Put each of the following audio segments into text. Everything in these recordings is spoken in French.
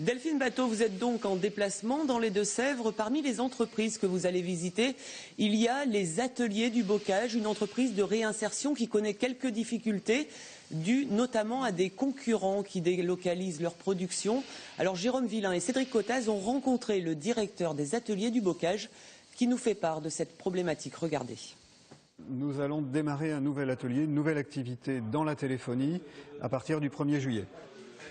Delphine Bateau, vous êtes donc en déplacement dans les Deux-Sèvres. Parmi les entreprises que vous allez visiter, il y a les Ateliers du Bocage, une entreprise de réinsertion qui connaît quelques difficultés, dues notamment à des concurrents qui délocalisent leur production. Alors Jérôme Villain et Cédric Cottaz ont rencontré le directeur des Ateliers du Bocage qui nous fait part de cette problématique. Regardez. Nous allons démarrer un nouvel atelier, une nouvelle activité dans la téléphonie à partir du 1er juillet.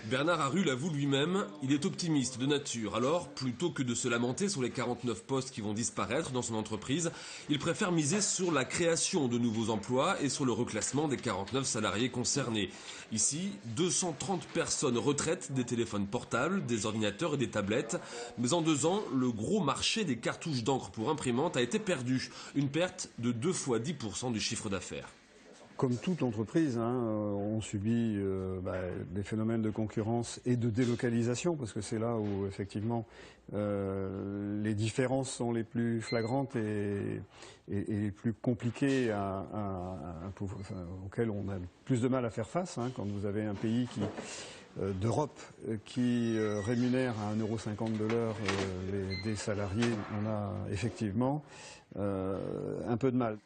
Bernard Arru l'avoue lui-même, il est optimiste de nature. Alors, plutôt que de se lamenter sur les 49 postes qui vont disparaître dans son entreprise, il préfère miser sur la création de nouveaux emplois et sur le reclassement des 49 salariés concernés. Ici, 230 personnes retraitent des téléphones portables, des ordinateurs et des tablettes. Mais en 2 ans, le gros marché des cartouches d'encre pour imprimante a été perdu. Une perte de 2 fois 10% du chiffre d'affaires. Comme toute entreprise, on subit des phénomènes de concurrence et de délocalisation, parce que c'est là où effectivement les différences sont les plus flagrantes et les plus compliquées auxquelles on a plus de mal à faire face. Quand vous avez un pays d'Europe qui rémunère à 1,50 € de l'heure des salariés, on a effectivement un peu de mal.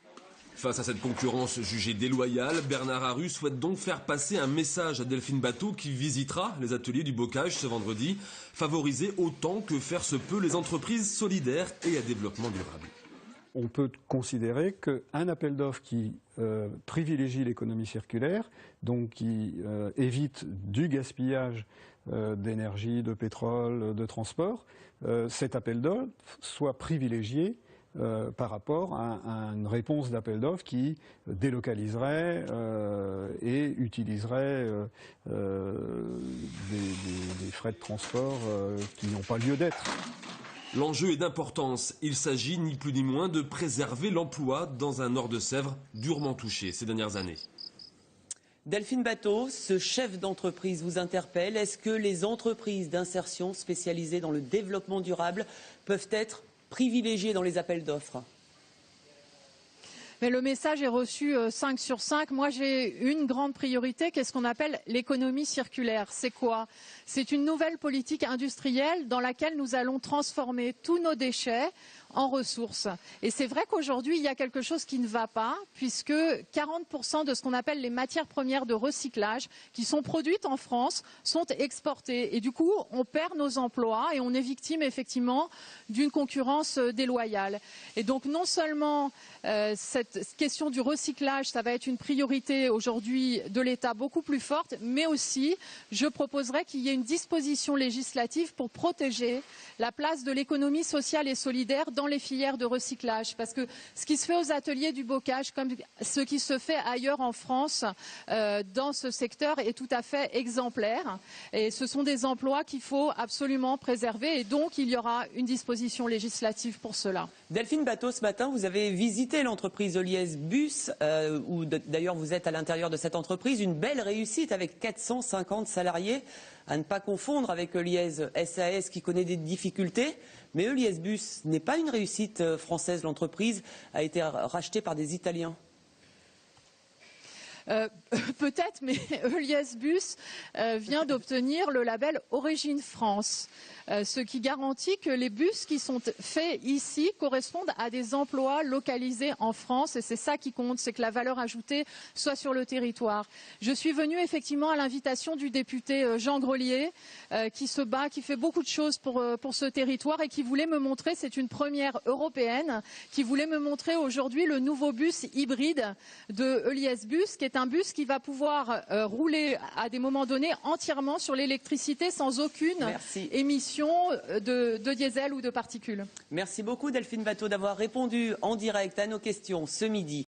Face à cette concurrence jugée déloyale, Bernard Arru souhaite donc faire passer un message à Delphine Bateau qui visitera les Ateliers du Bocage ce vendredi, favoriser autant que faire se peut les entreprises solidaires et à développement durable. On peut considérer qu'un appel d'offres qui privilégie l'économie circulaire, donc qui évite du gaspillage d'énergie, de pétrole, de transport, cet appel d'offres soit privilégié par rapport à une réponse d'appel d'offres qui délocaliserait et utiliserait des frais de transport qui n'ont pas lieu d'être. L'enjeu est d'importance. Il s'agit ni plus ni moins de préserver l'emploi dans un Nord-de-Sèvres durement touché ces dernières années. Delphine Bateau, ce chef d'entreprise vous interpelle. Est-ce que les entreprises d'insertion spécialisées dans le développement durable peuvent être privilégié dans les appels d'offres? Mais le message est reçu 5 sur 5. Moi, j'ai une grande priorité, qu'est-ce qu'on appelle l'économie circulaire. C'est quoi? C'est une nouvelle politique industrielle dans laquelle nous allons transformer tous nos déchets en ressources. Et c'est vrai qu'aujourd'hui, il y a quelque chose qui ne va pas, puisque 40% de ce qu'on appelle les matières premières de recyclage, qui sont produites en France, sont exportées. Et du coup, on perd nos emplois et on est victime effectivement d'une concurrence déloyale. Et donc, non seulement cette question du recyclage, ça va être une priorité aujourd'hui de l'État beaucoup plus forte, mais aussi, je proposerais qu'il y ait une disposition législative pour protéger la place de l'économie sociale et solidaire dans les filières de recyclage. Parce que ce qui se fait aux ateliers du Bocage, comme ce qui se fait ailleurs en France dans ce secteur, est tout à fait exemplaire. Et ce sont des emplois qu'il faut absolument préserver. Et donc, il y aura une disposition législative pour cela. Delphine Bateau, ce matin, vous avez visité l'entreprise Oliès Bus, où d'ailleurs vous êtes à l'intérieur de cette entreprise. Une belle réussite avec 450 salariés. À ne pas confondre avec Oliès SAS qui connaît des difficultés. Mais Oliès Bus n'est pas une réussite française. L'entreprise a été rachetée par des Italiens. Peut-être, mais Oliès Bus vient d'obtenir le label Origine France, ce qui garantit que les bus qui sont faits ici correspondent à des emplois localisés en France, et c'est ça qui compte, c'est que la valeur ajoutée soit sur le territoire. Je suis venue effectivement à l'invitation du député Jean Grelier, qui se bat, qui fait beaucoup de choses pour ce territoire et qui voulait me montrer, c'est une première européenne, qui voulait me montrer aujourd'hui le nouveau bus hybride de Oliès Bus, qui est un bus qui va pouvoir rouler à des moments donnés entièrement sur l'électricité sans aucune émission de diesel ou de particules. Merci beaucoup Delphine Bateau d'avoir répondu en direct à nos questions ce midi.